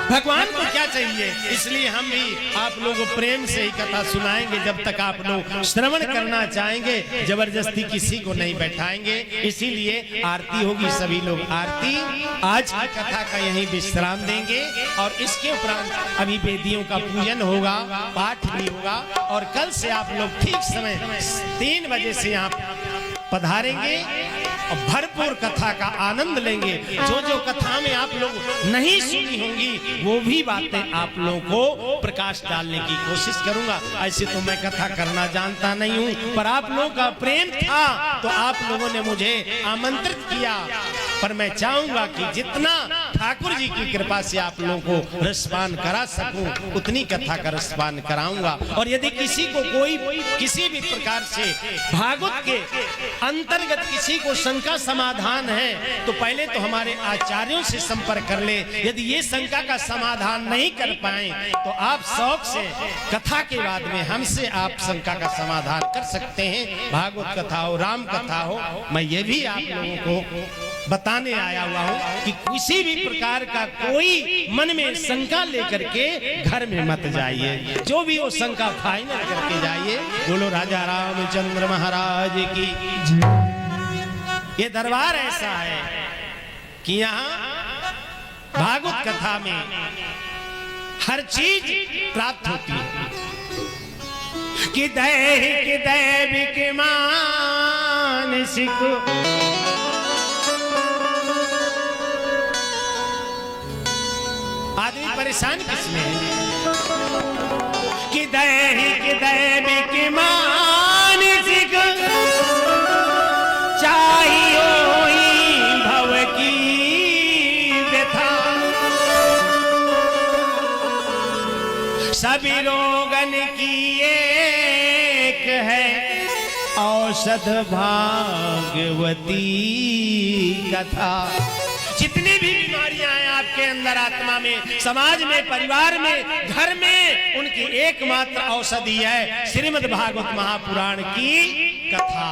भगवान को क्या चाहिए, इसलिए हम भी आप लोगों को प्रेम से ही कथा सुनाएंगे जब तक आप लोग श्रवण करना चाहेंगे, जबरदस्ती किसी को नहीं बैठाएंगे। इसीलिए आरती होगी, सभी लोग आरती आज की कथा का यहीं विश्राम देंगे और इसके उपरांत अभी वेदियों का पूजन होगा, पाठ भी होगा और कल से आप लोग ठीक समय 3 बजे से यहाँ पधारेंगे और भरपूर कथा का आनंद लेंगे। जो जो कथा में आप लोग नहीं सुनी होंगी वो भी बातें आप लोगों को प्रकाश डालने की कोशिश करूंगा। ऐसे तो मैं कथा करना जानता नहीं हूं, पर आप लोगों का प्रेम था तो आप लोगों ने मुझे आमंत्रित किया। पर मैं चाहूंगा कि जितना ठाकुर जी की कृपा से आप लोगों को रसपान करा सकूं उतनी कथा का रसपान कराऊंगा। और यदि किसी को कोई किसी भी प्रकार से भागवत के अंतर्गत किसी को शंका समाधान है तो पहले तो हमारे आचार्यों से संपर्क कर ले। यदि ये शंका का समाधान नहीं कर पाए तो आप शौक से कथा के बाद में हमसे आप शंका का समाधान कर सकते हैं। भागवत कथा हो, राम कथा हो, मैं ये भी आप लोगों को बताने आया हुआ हूँ कि किसी भी प्रकार का कोई मन में शंका लेकर के घर में मत जाइए। जो भी वो शंका फाइनल करके जाइए। बोलो राजा रामचंद्र महाराज की। ये दरबार ऐसा है कि यहाँ भागवत कथा में हर चीज प्राप्त होती है कि दैहिक दैविक मानसिक आदमी परेशान किसमें है कि दैहिक दैविक मानसिक चाहिए भव की व्यथा सभी रोगन की एक है औषध भागवती कथा। जितनी भी बीमारियां हैं आपके अंदर, आत्मा में, समाज में, परिवार में, घर में, उनकी एकमात्र औषधि है श्रीमद् भागवत महापुराण की कथा।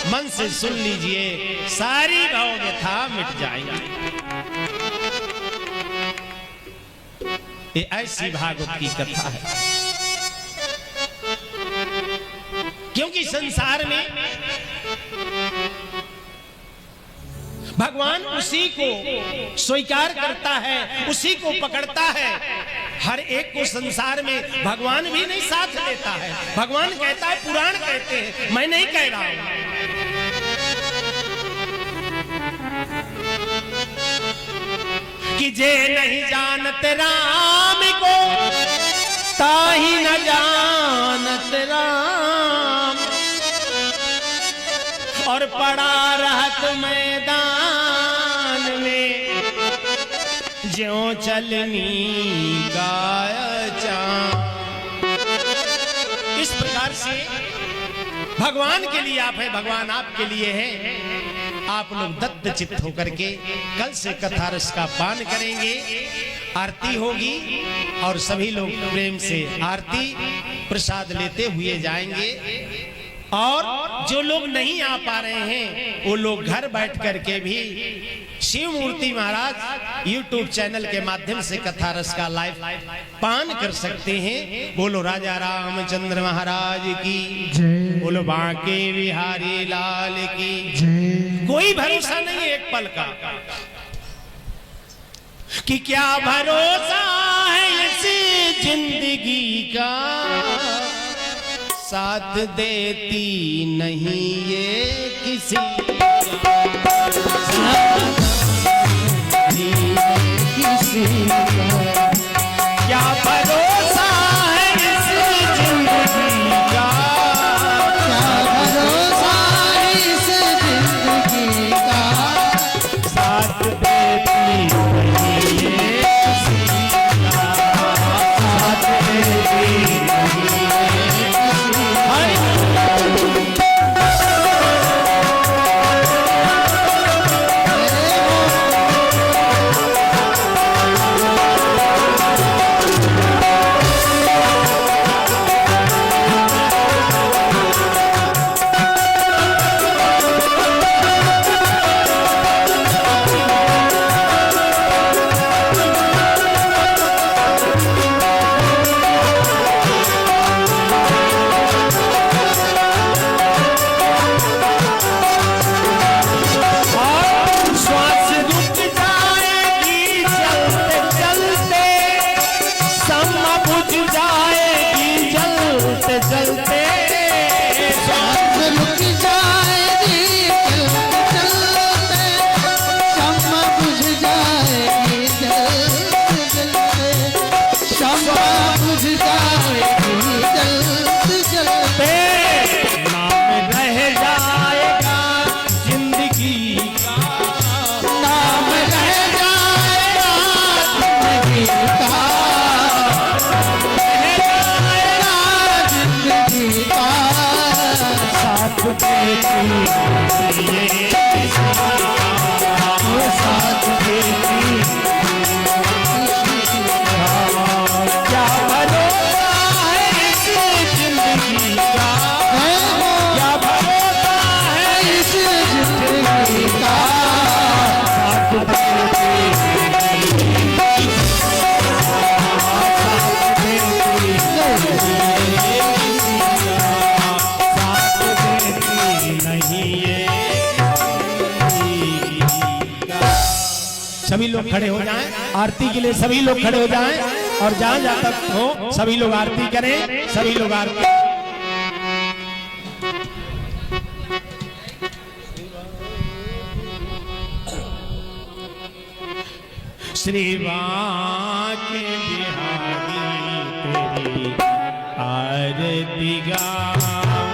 मन से सुन लीजिए, सारी भव व्यथा मिट जाएंगी। ये ऐसी भागवत की कथा है क्योंकि संसार में भगवान उसी को स्वीकार करता है, उसी को पकड़ता है। हर एक को संसार में भगवान भी नहीं साथ देता है। भगवान कहता है, पुराण कहते हैं, मैं नहीं कह रहा हूं कि जे नहीं जानत राम को ताही न जानत राम और पड़ा रहत मैदान में ज्यों चलनी गाय चाँद। इस प्रकार से भगवान के लिए आप है, भगवान आपके लिए है। आप लोग दत्त चित्त होकर के कल से कथा रस का पान करेंगे। आरती होगी और सभी लोग प्रेम से आरती प्रसाद लेते हुए जाएंगे। और जो लोग नहीं आ पा रहे हैं वो लोग घर बैठ करके भी शिव मूर्ति महाराज YouTube चैनल के माध्यम से कथा रस का लाइव पान कर सकते हैं। बोलो राजा रामचंद्र महाराज की, बोलो बांके बिहारी लाल की। कोई भरोसा नहीं है एक पल का कि क्या भरोसा है इस जिंदगी का, साथ देती नहीं ये किसी का। क्या भरोसा है इस जिंदगी का, क्या भरोसा है इस जिंदगी का, साथ देती नहीं ये किसी का, साथ देती नहीं वो साथ देती क्या भरोसा है इस जिंदगी का, क्या भरोसा है इस जिंदगी का साथ देती नहीं ये। सभी लोग खड़े हो जाएं, आरती के लिए सभी लोग खड़े हो जाएं और जहां जहां तक हो सभी लोग आरती करें, सभी लोग आरती। श्रीवा के बिहारी तेरी आरती गाऊं,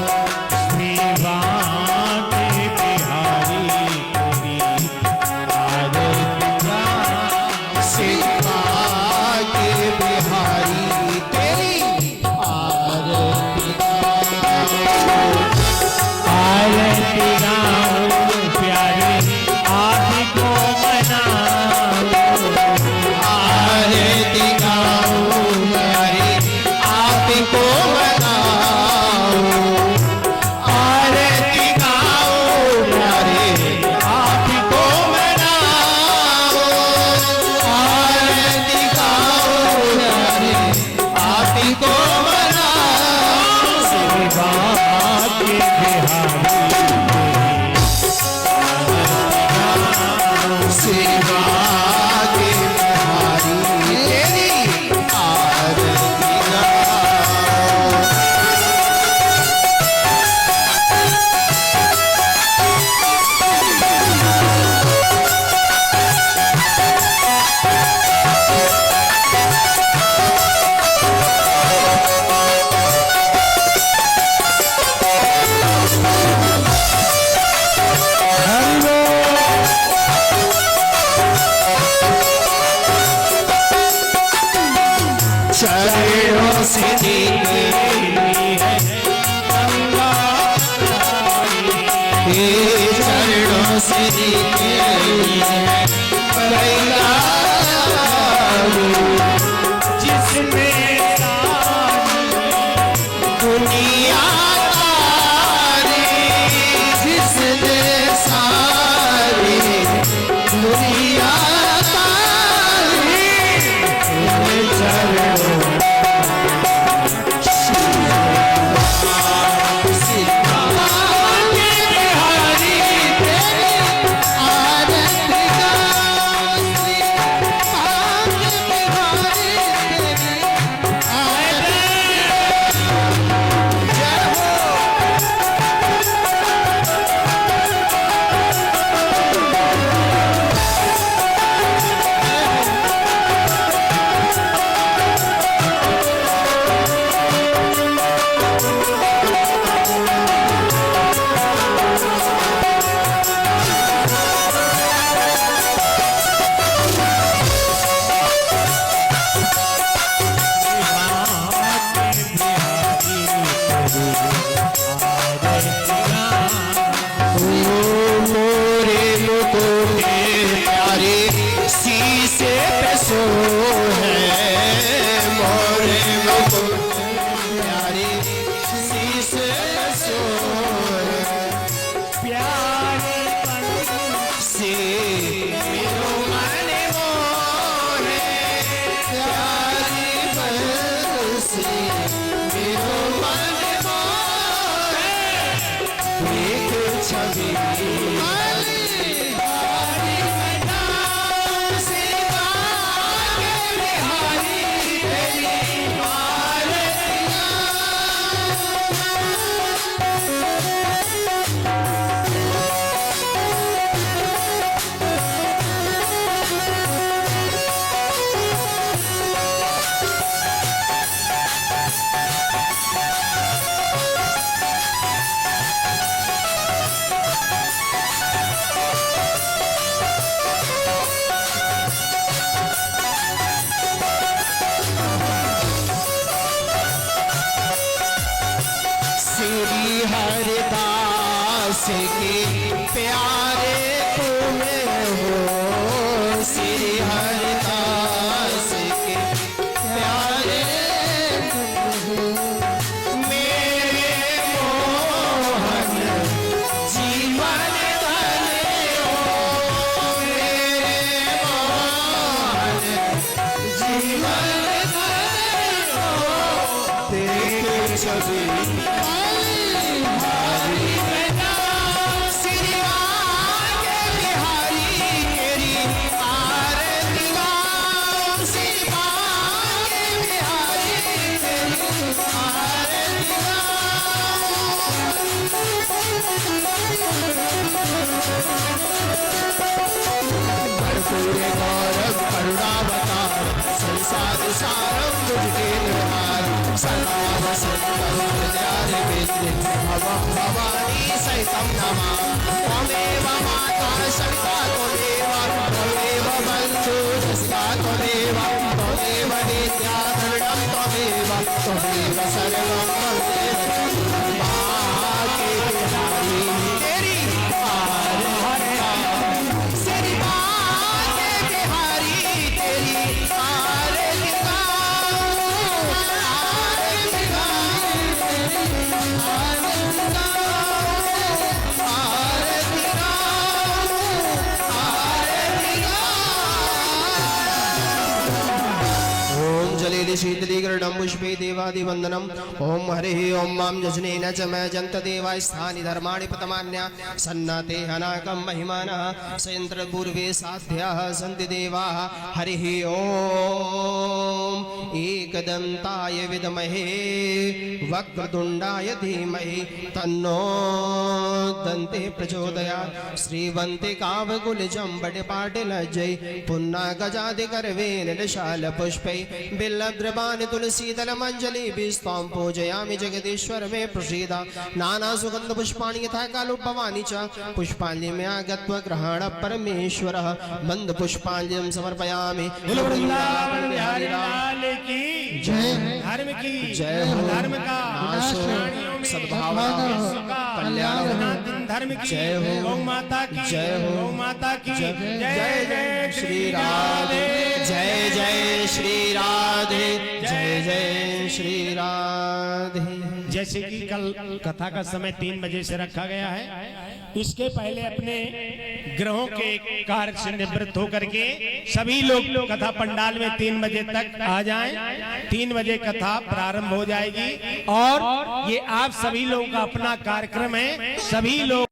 श्रीवा के बिहारी तेरी आरती गाऊं, शिवा के बिहारी तेरी आरती आरती गाऊं प्यारे आप को मनाऊं, कभी हरी बेटा श्री आगे बिहारी तेरी आरती गाऊं श्री आगे बिहारी तेरी आरती भरपूर गौरव करुणावतार संसार सारम मुझके निर्हार सदा वसंतम हृदयारविंदे भवं भवानी सहितं नमा त्वमेव माता सविता त्वमेव बन्धु जस्ता त्वमेव नित्या धरणं त्वमेव सर्वं त्वमेव माँ के बिहारी तेरी आरती श्री माँ के बिहारी तेरी आरती गाऊं आरती गाऊं आरती गाऊं आरती गाऊं। ओम जलेन शीतलीकरणं पुष्पे देवादिवन्दनम् ओम हरिः ओम मां यजनेन च मैं जन्त देवा स्थानि धर्माणि प्रतमान्या सन्नाते हनाकं महिमानः सयन्त्र पूर्वे साध्याः सन्ति देवाः हरिः ओम एकदन्ताय विद्महे वक्रतुण्डाय धीमहि तन्नो दन्ते प्रचोदयात् श्रीवन्ते कावकुलजं बटपाटिलज्जै पुन्नागजादिकर्वेण निशालपुष्पै बिल्लद्रवाणि तुलसीदलमञ्जलिभिस्त्वां पूजयामि जगदीश्वर मे प्रसीद नानासुगन्धपुष्पाणि यथा कालोद्भवानि च पुष्पाञ्जलिं आगत्य ग्रहण परमेश्वरः बन्धपुष्पाञ्जलिं समर्पयामि वृंदावन बिहारी लाल की जय धर्म की जय हो धर्म का नाश हो प्राणियों में सद्भावना विश्व का कल्याण हो सनातन धर्म की जय हो गौ माता की जय हो गौ माता की जय जय जय श्री राधे जय जय श्री राधे जय जय श्री राधे। जैसे कि कल कथा का समय 3 बजे से रखा गया है, इसके पहले अपने ग्रहों के कार्य से निवृत्त होकर के सभी लोग कथा पंडाल में 3 बजे तक आ जाएं। 3 बजे कथा प्रारंभ हो जाएगी और ये आप सभी लोगों का अपना कार्यक्रम है। सभी लोग